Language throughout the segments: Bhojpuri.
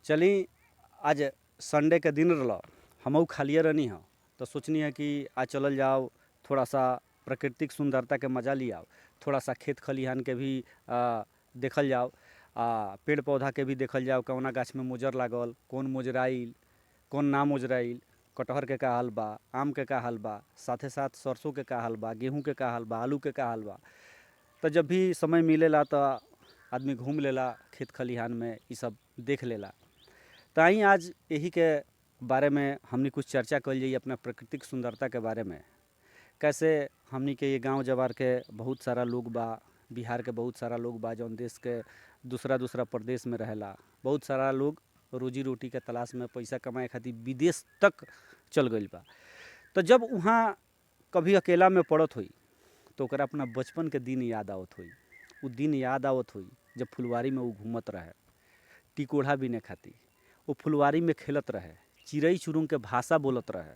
चली आज संडे के दिन रहा हमहू खालिए रहनी हाँ तो सोचनी है कि आज चलल जाओ थोड़ा सा प्राकृतिक सुंदरता के मज़ा लियाओ, थोड़ा सा खेत खलिहान के भी देखल जाओ, पेड़ पौधा के भी देखल जाओ कौना गाछ में मोजर लागल, कौन मोजराइल, कौन ना मोजराइल, कटहर के का हाल बा, आम के का हाल बा, साथे साथ सरसों के का हाल बा, गेहूं के का हाल बा, आलू के का हाल बा। तो जब भी समय मिलेला तो आदमी घूम लेला खेत खलिहान में, ये सब देख लेला। तो आई आज यही के बारे में हमनी कुछ चर्चा कल जाइए अपना प्राकृतिक सुंदरता के बारे में। कैसे हमनी के ये गांव जवार के बहुत सारा लोग बा, बिहार के बहुत सारा लोग बा जौन देश के दूसरा दूसरा प्रदेश में रहेला। बहुत सारा लोग रोजी रोटी के तलाश में पैसा कमाए खातिर विदेश तक चल गइल बा। तो जब वहाँ कभी अकेला में पड़त हुई तो ओकरा अपना बचपन के दिन याद आवत हुई। वो दिन याद आवत हुई जब फुलवारी में वो घूमत रहे, टिकोढ़ा बिने खातिर वो फुलवारी में खेलत रहे, चिड़ई चुरुंग के भाषा बोलत रहे।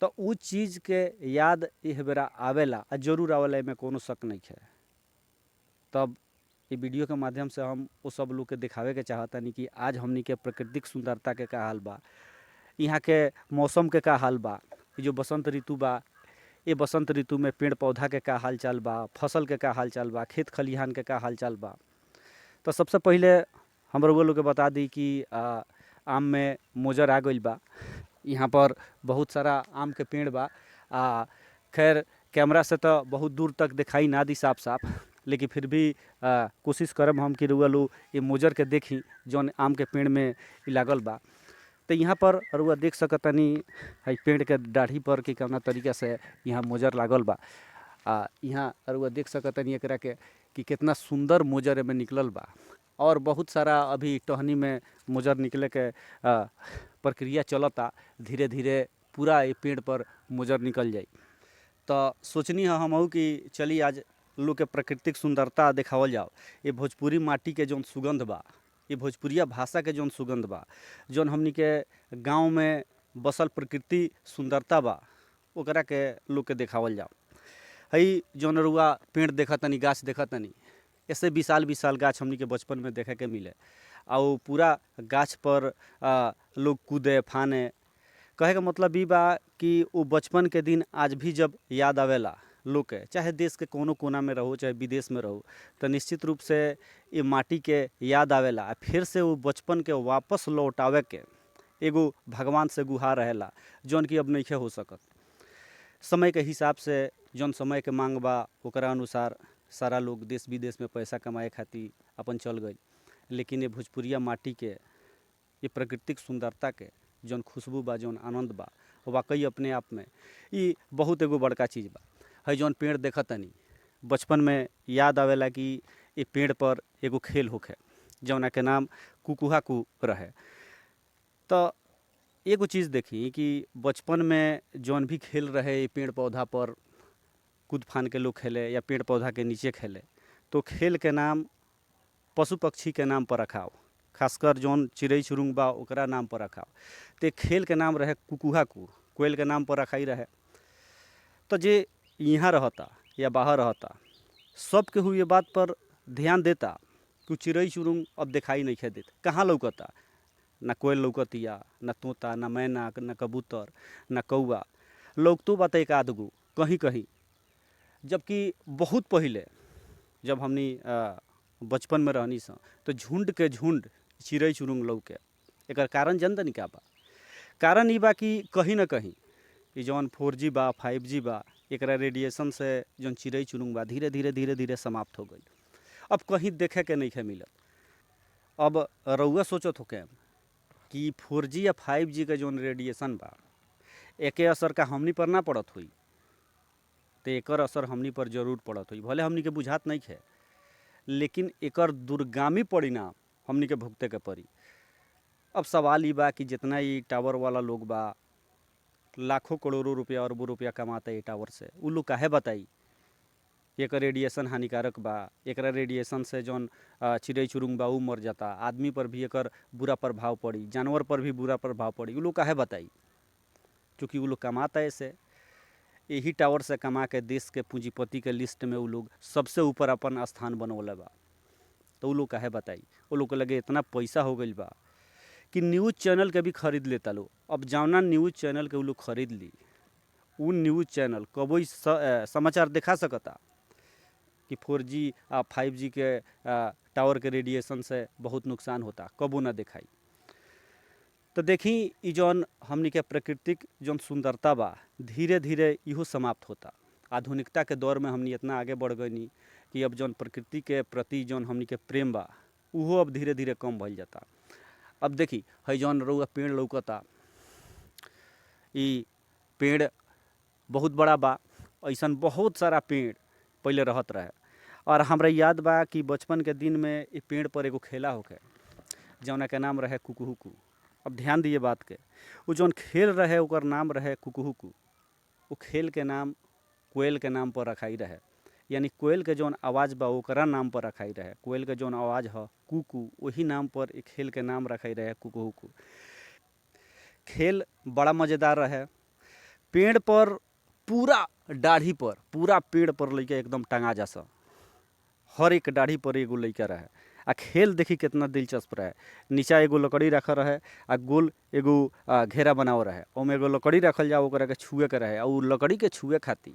तो उ चीज़ के याद एह बेरा आवेला, जरूर आवेला, में कोनो शक नहीं है। तब ये वीडियो के माध्यम से हम वो सब लोग के दिखावे के चाहतानी कि आज हमनी के प्राकृतिक सुंदरता के का हाल बा, यहाँ के मौसम के का हाल बा, जो बसंत ऋतु बा, ये बसंत ऋतु में पेड़ पौधा के का हाल चाल बा, फसल के का हाल चाल बा, खेत खलिहान के का हाल चाल बा। तो सबसे पहले हम लोग के बता दी कि आम में मोजर आ गइल बा। यहाँ पर बहुत सारा आम के पेड़ बा। खैर कैमरा से तो बहुत दूर तक दिखाई ना दी साफ साफ, लेकिन फिर भी कोशिश करब हम कि रुआ लो ये मोजर के देखी जौन आम के पेड़ में लागल बा। तो यहाँ पर रुआ देख सकतनी है पेड़ के डाढ़ी पर कि कौना तरीका से यहाँ मोजर लागल बा। यहाँ रुआ देख सकतनी एकरा के कि कितना सुंदर मोजर में निकलल बा, और बहुत सारा अभी टहनी में मोजर निकले के प्रक्रिया चलता। धीरे धीरे पूरा ये पेड़ पर मोजर निकल जाई। तो सोचनी है हमहू कि चली आज लोग के प्राकृतिक सुंदरता देखावल जाओ। ये भोजपुरी माटी के जौन सुगंध बा, ये भोजपुरिया भाषा के जौन सुगंध बा, जौन हमनी के गाँव में बसल प्रकृति सुंदरता बा, ओकरा के लोग के देखावल जाओ। हई जौन रुआ पेड़ देखतनी, गाछ देखतनी, ऐसे विशाल विशाल गाछ हमनी के बचपन में देखे के मिले। और पूरा गाछ पर लोग कूदे फाने। कहे का मतलब ई बा कि वो बचपन के दिन आज भी जब याद आवेला लोग के, चाहे देश के कोनो कोना में रहो चाहे विदेश में रहो, तो निश्चित रूप से ये माटी के याद आवेला। फिर से वो बचपन के वापस लौटावे के एगो भगवान से गुहार रहेला, जौन कि अब नहीं हो सकत। समय के हिसाब से जौन समय के मांग बा ओकरा अनुसार सारा लोग देश विदेश में पैसा कमाए खातिर अपन चल गए। लेकिन ये भोजपुरिया माटी के, ये प्राकृतिक सुंदरता के जौन खुशबू बा, जौन आनंद बा, वाकई अपने आप में ये बहुत एगो बड़का चीज़ बा। है जौन पेड़ देखतनी, बचपन में याद आवेला कि ये पेड़ पर एगो खेल होखे जौना के नाम कुकुहा कू रहे। तो एगो चीज़ देखी कि बचपन में जौन भी खेल रहे ये पेड़ पौधा पर कूद फान के लोग खेले या पेड़ पौधा के नीचे खेले, तो खेल के नाम पशु पक्षी के नाम पर रखाओ, खासकर जौन चिड़ई चुरुंग बा ओकरा नाम पर रखाओ। तो खेल के नाम रहे कुकुहा कू, कोयल के नाम पर रखाई रहे। तो जे यहाँ रहता या बाहर रहता, सब केहू ये बात पर ध्यान देता कि चिड़ई चुरुंग अब दिखाई नहीं खे देत, कहाँ लौकता, ना कोयल लौकतिया, ना तोता, ना मैना, ना कबूतर, ना कौआ। लौकतो बात एक आधगो कहीं कहीं। जबकि बहुत पहले जब हमनी बचपन में रहनी सा तो झुंड के झुंड चिड़ई चुरुंग लौके। एकर कारण जानतनी का बा? कारण ई बा कि कहीं ना कहीं ये जौन 4G बा, 5G बा, एकरा रेडिएशन से जौन चिड़ई चुरुंग बा धीरे धीरे धीरे धीरे समाप्त हो गई। अब कहीं देखे के नहीं मिलत। अब रउआ सोचत हो कि 4G या 5G के जौन रेडिएशन बा, एके असर का हमनी पर ना पड़त हुई? तो एकर असर हमनी पर जरूर पड़त हुई, भले हमनी के बुझात नहीं है, लेकिन एकर दूरगामी परिणाम हमनी के भुगते के पड़ी। अब सवाल ई बा कि जितना ही टावर वाला लोग बा, लाखों करोड़ों रुपया अरबों रुपया कमाता है टावर से, उ लोग काहे बताई एकर रेडिएशन हानिकारक बा, एकरा रेडिएशन से जौन चिड़ई चुरुंग बा उ मर जाता, आदमी पर भी एकर बुरा प्रभाव पड़ी, जानवर पर भी बुरा प्रभाव पड़ी। उ लोग काहे बताई? क्योंकि उ लोग कमाता है ऐसे, यही टावर से कमा के देश के पूंजीपति के लिस्ट में उ लोग सबसे ऊपर अपन स्थान बनवले बा। तो वो लोग काहे बताई। वो लोग के लगे इतना पैसा हो गई बा कि न्यूज़ चैनल के भी खरीद लेता लोग। अब जौना न्यूज़ चैनल के वो लोग खरीद ली, उ न्यूज़ चैनल कबो समाचार दिखा सकता कि 4G आ 5G के टावर के रेडिएशन से बहुत नुकसान होता, कबो ना दिखाई। तो देखी ई जौन हमनी के प्राकृतिक जौन सुंदरता बा धीरे धीरे इहो समाप्त होता। आधुनिकता के दौर में हमनी इतना आगे बढ़ गई कि अब जौन प्रकृति के प्रति जौन हमनी के प्रेम बा उहो अब धीरे धीरे कम भइल जाता। अब देखी है जौन रउआ पेड़ लौकता, ई पेड़ बहुत बड़ा बा। ऐसन बहुत सारा पेड़ पहले रहत रहे और हमरा याद बा कि बचपन के दिन में ई पेड़ पर एगो खेला होके जौना के नाम रहे कुकुहुकू। अब ध्यान दिए बात के, वो जौन खेल रहे ओकर नाम रहे कुकुहुकू। वो खेल के नाम कोयल के नाम पर रखाई रहे, यानी कोयल के जौन आवाज़ बा ओकरा नाम पर रखाई रहे। कोयल के जौन आवाज़ ह कुकू, वही नाम पर एक खेल के नाम रखाई रहे कुकुहुकू। खेल बड़ा मज़ेदार रहे। पेड़ पर पूरा दाढ़ी पर, पूरा पेड़ पर लइका एकदम टंगा जासा, हर एक दाढ़ी पर एगो लइका रहे। आ खेल देखी कितना दिलचस्प रहे। नीचा एगो लकड़ी रखल रहे आ गोल एगो घेरा बनाव रहे, ओमे एगो लकड़ी रखल जाओ ओकरा के छुए के रहे। और लकड़ी के छुए खातिर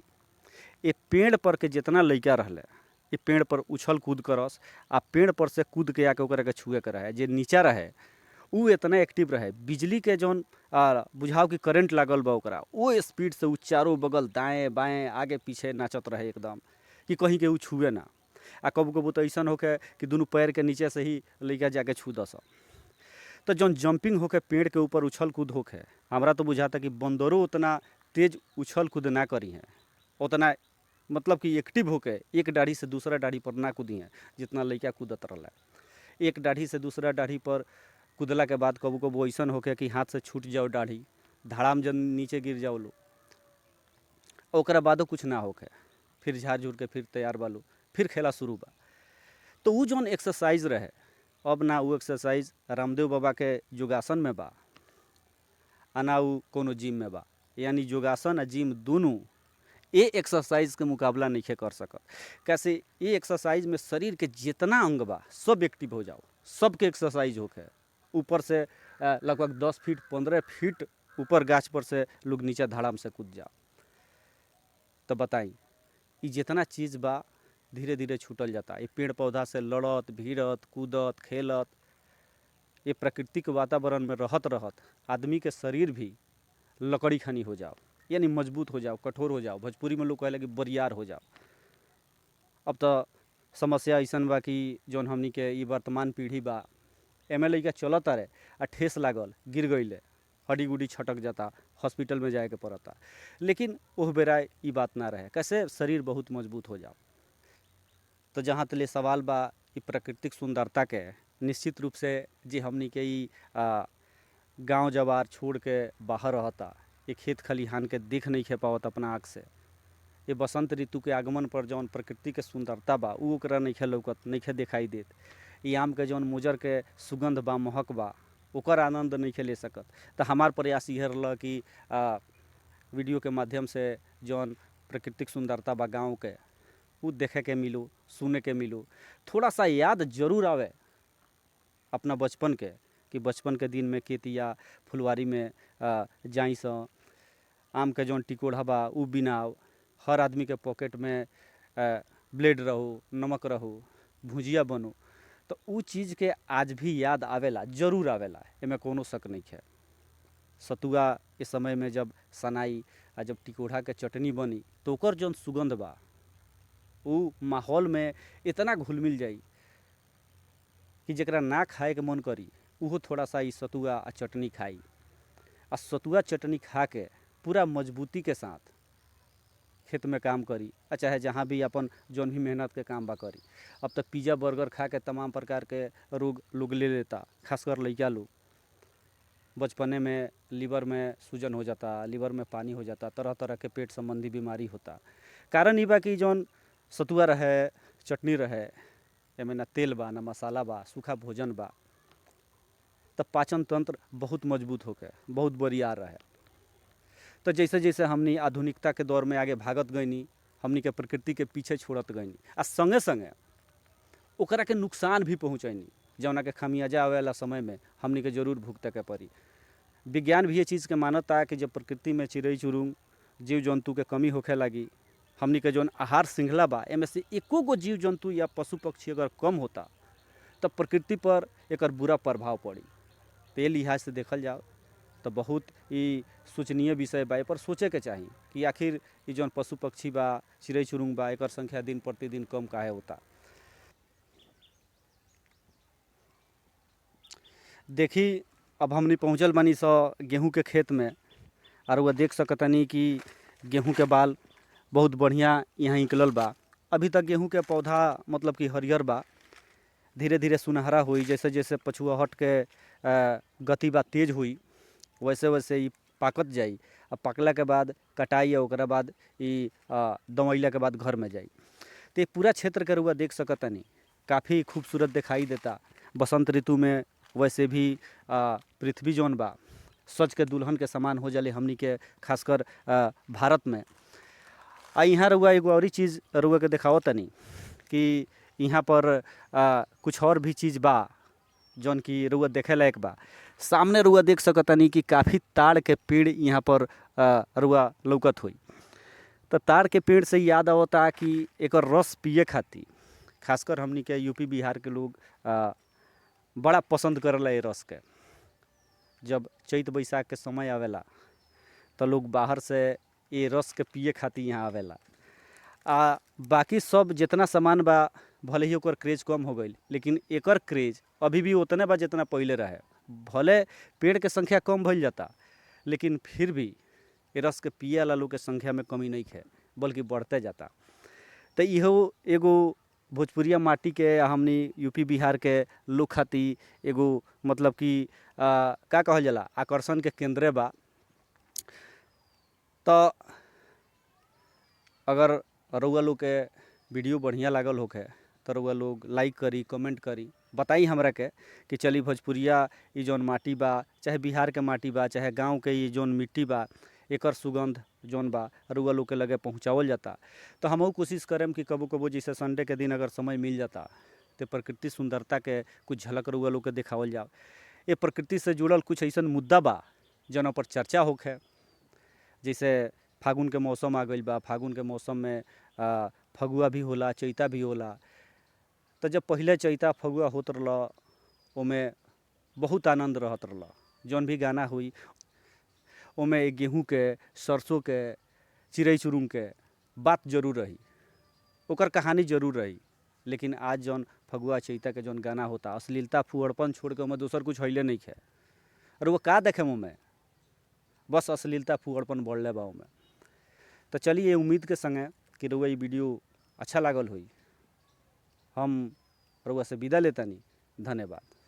ये पेड़ पर के जितना लइका रहले ये पेड़ पर उछल कूद करस आ पेड़ पर से कूद के आके ओकरा के छुए के रहे। जे नीचा रहे उ इतना एक्टिव रहे, बिजली के जौन बुझाव की करंट लागल बा ओकरा वो स्पीड से उ चारों बगल दाएं बाएं आगे पीछे नाचत रहे एकदम कि कहीं के उ छुए ना। आ कबू कबू तो ऐसा होके कि दोनों पैर के नीचे से ही लइका जाके छू दस। तो जौन जंपिंग होके पेड़ के ऊपर उछल कूद होके, हमरा तो बुझाता कि बंदरों उतना तेज उछल कूद ना करी हैं, उतना मतलब कि एक्टिव होके एक दाढ़ी से दूसरा दाढ़ी पर ना कूदी हैं जितना लइका कूदत रहला। एक दाढ़ी से दूसरा दाढ़ी पर कूदला के बाद कबू कबू ऐसा होके कि हाथ से छूट जाओ दाढ़ी, धड़ाम जन नीचे गिर जाओ लो, ओकरा बादो कुछ ना होके फिर झाड़ झूर के फिर तैयार बालू, फिर खेला शुरू बा। तो वो जौन एक्सरसाइज रहे अब ना वो एक्सरसाइज रामदेव बाबा के योगासन में बा आ ना वो कोनो जिम में बा। यानी योगासन आ जिम दोनों ये एक्सरसाइज के मुकाबला नहीं कर सकत। कैसे ये एक्सरसाइज में शरीर के जितना अंग बा सब एक्टिव हो जाओ, सबके एक्सरसाइज होके। ऊपर से लगभग 10 फीट 15 फीट ऊपर गाछ पर से लोग नीचे धड़ाम से कूद जाओ। तो बताई ये जितना चीज़ बा धीरे धीरे छूटल जाता। ये पेड़ पौधा से लड़त भिड़त कूदत खेलत ये प्राकृतिक वातावरण में रहत रहत आदमी के शरीर भी लकड़ी खनी हो जाओ, यानी मजबूत हो जाओ, कठोर हो जाओ। भोजपुरी में लोग कहले कि बरियार हो जाओ। अब तो समस्या ऐसन बा कि जौन हमनी के ई वर्तमान पीढ़ी बा एमे लइका चलत रहे आ ठेस लागल गिर गईले, हड्डी गुड्डी छटक जाता, हॉस्पिटल में जाए के पड़ता। लेकिन ओह बेरा ई बात ना रहे, कैसे शरीर बहुत मजबूत हो जाओ। तो जहाँ तले सवाल बा ई प्राकृतिक सुंदरता के, निश्चित रूप से जे हमनी के ई गाँव जवार छोड़ के बाहर रहता, ये खेत खलिहान के देख नहीं खे पावत अपना आँख से। ये बसंत ऋतु के आगमन पर जौन प्रकृति के सुंदरता बा उ ओकरा नइखे लौकत, नइखे दिखाई देत। ई आम के जौन मुजर के सुगंध बा, महक बा, ओकर आनंद नइखे ले सकत। तो हमार प्रयास इहे रहल कि वीडियो के माध्यम से जौन प्राकृतिक सुंदरता बा गाँव के उ देखे के मिलो, सुने के मिलो, थोड़ा सा याद जरूर आवे अपना बचपन के कि बचपन के दिन में केतिया फुलवारी में जाई स आम के जौन टिकोड़ा बा उ बिनाव, हर आदमी के पॉकेट में ब्लेड रहो, नमक रहो, भुजिया बनो। तो उ चीज़ के आज भी याद आवेला, जरूर आवेला, एमे कोनो शक नहीं है। सतुआ के समय में जब सनाई आ जब टिकोड़ा के चटनी बनी तो ओकर जौन सुगंध बा उ माहौल में इतना घुल मिल जाई कि जकरा ना खाए के मन करी उहो थोड़ा सा ई सतुआ आ चटनी खाई आ सतुआ चटनी खा के पूरा मजबूती के साथ खेत में काम करी, चाहे जहाँ भी अपन जौन भी मेहनत के काम बा करी। अब तो पिज़्ज़ा बर्गर खा के तमाम प्रकार के रोग लोग ले लेता, खासकर लइका लोग। बचपने में लीवर में सूजन हो जाता, लीवर में पानी हो जाता, तरह तरह के पेट संबंधी बीमारी होता। कारण ई बा कि जौन सतुआ रहे, चटनी रहे, एमे ना तेल बा, ना मसाला बा, सूखा भोजन बा, तब पाचन तंत्र बहुत मजबूत होके बहुत बरियार रहे। तो जैसे जैसे हमनी आधुनिकता के दौर में आगे भागत गईनी, हमनी के प्रकृति के पीछे छोड़त गईनी आ संगे संगे ओकरा के नुकसान भी पहुँचैनी, जौना के खामियाजा आवे वाला समय में हमनी के जरूर भुगते के पड़ी। विज्ञान भी ये चीज़ के मानता कि जब प्रकृति में चिड़ै चुरुंग जीव जंतु के कमी होखे लगी, हमनी के जौन आहार श्रृंखला बा एमे से एको गो जीव जंतु या पशु पक्षी अगर कम होता तब प्रकृति पर एकर बुरा प्रभाव पड़ी। तो ये लिहाज से देखल जाओ तो बहुत ही सोचनीय विषय बा, पर सोचे के चाही कि आखिर ये जौन पशु पक्षी बा चिड़ै चुरुंग बा एकर संख्या दिन प्रतिदिन कम काहे होता। देखी अब हमनी पहुँचल बानी गेहूं के खेत में, और वह देख सकतनी कि गेहूं के बाल बहुत बढ़िया यहाँ निकलल बा। अभी तक गेहूं के पौधा मतलब कि हरियर बा, धीरे धीरे सुनहरा हुई, जैसे जैसे पछुआहट के गति बा तेज हुई वैसे वैसे ही पाकत जाई। अब पकला के बाद कटाई और ओकरा बाद दमैला के बाद घर में जाई। तो ये पूरा क्षेत्र के रुआ देख सकतनी काफ़ी खूबसूरत दिखाई देता। बसंत ऋतु में वैसे भी पृथ्वी जौन बा सज के दुल्हन के समान हो जाले हमनी के, खासकर भारत में। यहाँ रुआ एगो और चीज़ रुआ के देखावत तनी कि यहाँ पर कुछ और भी चीज़ बा जौन की रुआ देखे लायक बा। सामने रुआ देख सकतनी कि काफ़ी ताड़ के पेड़ यहाँ पर रुआ लौकत हुई। तो ताड़ के पेड़ से याद आवता कि एकर रस पिए खातिर खासकर हमनी के यूपी बिहार के लोग बड़ा पसंद करला ये रस के। जब चैत बैसाख के समय आवेला तो लोग बाहर से ये रस के पिए खातिर यहाँ आवेला। बाकी सब जितना सामान बा भले ही ओकर क्रेज कम हो गई, लेकिन एकर क्रेज अभी भी उतने बा जितना पहले रहे। भले पेड़ के संख्या कम भइल जाता, लेकिन फिर भी ये रस के पिए वाला लोग के संख्या में कमी नहीं है, बल्कि बढ़ते जाता। तो इहो एगो भोजपुरिया माटी के हमनी यूपी बिहार के लोग खातिर एगो मतलब कि का कहल जाला आकर्षण के केंद्र बा। तो अगर रउआ लोग के वीडियो बढ़िया लागल होखे तो रउआ लोग लाइक करी, कमेंट करी, बताई हमरा के कि चली भोजपुरिया ये जौन माटी बा, चाहे बिहार के माटी बा, चाहे गांव के ये जौन मिट्टी बा, एकर सुगंध जौन बा रउआ लोग के लगे पहुँचावल जाता। तो हमहू कोशिश करें कि कबो कबो जैसे संडे के दिन अगर समय मिल जाता तो प्रकृति सुंदरता के कुछ झलक रउआ लोग के दिखावल जाओ। ये प्रकृति से जुड़ल कुछ ऐसा मुद्दा बा जौन पर चर्चा होखे। जैसे फागुन के मौसम आ गई बा, फागुन के मौसम में फगुआ भी होला, चैता भी होला। तो जब पहले चैता फगुआ होत रहला ओमे बहुत आनंद रहत रहला। जौन भी गाना हुई ओमे गेहूं के, सरसों के, चिड़ै चुरुंग के बात जरूर रही, ओकर कहानी जरूर रही। लेकिन आज जौन फगुआ चैता के जौन गाना होता अश्लीलता फुहड़पन छोड़ के ओमे दोसर कुछ हइले नहीं है। और वो का देखे ओमे बस अश्लीलता फुहड़पन बढ़ले बा ओमे। तो चलिए उम्मीद के संगे कि रउआ ये वीडियो अच्छा लागल हुई। हम रउआ से विदा लेतानी। धन्यवाद।